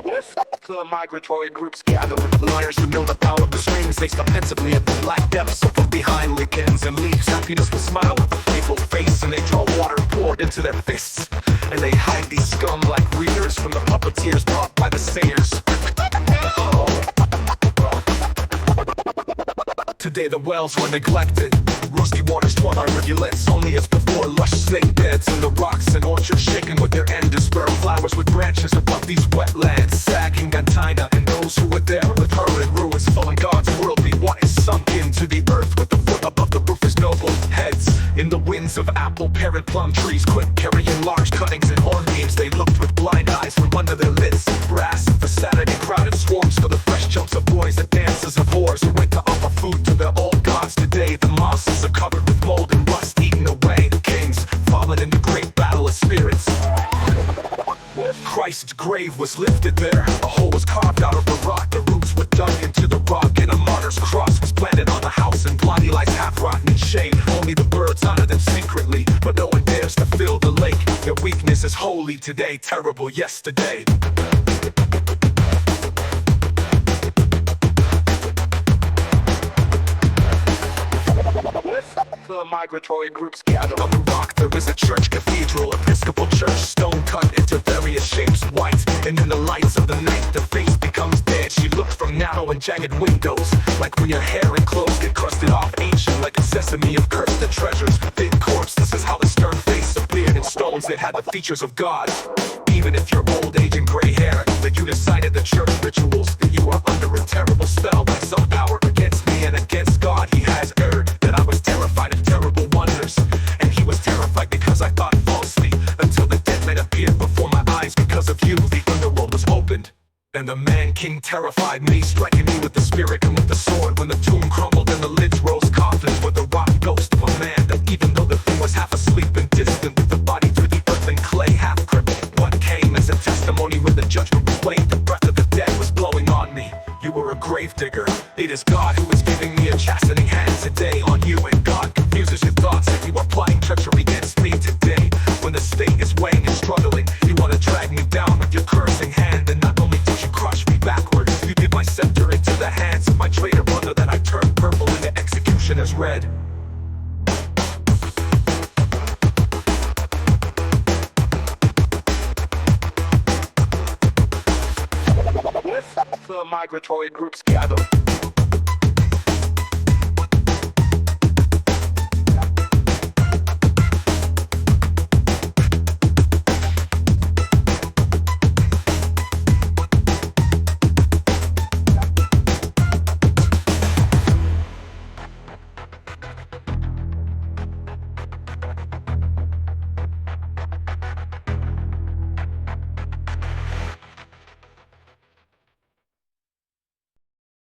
The migratory groups gather with liars who know the power of the strings. They stop pensively at the black depths, so from behind lichens and leaves. Happiness will smile with a playful face, and they draw water poured into their fists. And they hide these scum like readers from the puppeteers brought by the sayers. Today the wells were neglected. Rusty waters torn our rivulets. Only as before, lush snake beds and the rocks and orchards shaken with their endless burrow flowers with branches above these wetlands, sagging antennae. And those who were there with her in ruins, fallen God's worldly what is sunk into the earth with the foot above the roof is noble heads. In the winds of apple, pear, and plum trees, quick carrying large cuttings and hornbeams, they looked with blind eyes from under their lids. Brass for Saturday crowded swarms for the fresh jumps of boys and dances of whores who went to offer food to their old gods. Today the mosses are covered with mold and rust, eaten away. Kings fallen in the great battle of spirits. Christ's grave was lifted there. A hole was carved out of the rock. The roots were dug into the rock, and a martyr's cross was planted on the house. And Blondie lies half rotten in shame. Only the birds honor them secretly, but no one dares to fill the lake. Their weakness is holy today, terrible yesterday. The migratory groups gather on the rock. There is a church, cathedral, Episcopal church, stone cut into various shapes, white. And in the lights of the night, the face becomes dead. She looked from narrow and jagged windows, like when your hair and clothes get crusted off, ancient like a sesame of cursed the treasures. Thin corpse, this is how the stern face appeared in stones that had the features of God. Even if you're old age and gray hair, that you decided the church rituals, that you are under a terrible spell by some power against me and against God. He has erred, that I was terrified of terrible wonders, and he was terrified because I thought falsely, until the dead men appeared before my eyes. Because of you, the underworld was opened, and the man-king terrified me, striking me with the spirit and with the sword. When the tomb crumbled and the lids rose, coffins were the rotten ghost of a man, that even though the thing was half asleep and distant, with the body through the earth and clay, half crippled, what came as a testimony when the judgment proclaimed the breath of the dead was blowing on me. You were a grave digger. It is God who is giving me a chastening hand today on you, and God confuses your thoughts if you are plotting treachery against me today. When the state is weighing and struggling, you want to drag me down with your cursing hand. And not only did you crush me backward, you give my scepter into the hands of my traitor brother, that I turned purple and the execution is red. The migratory groups gather.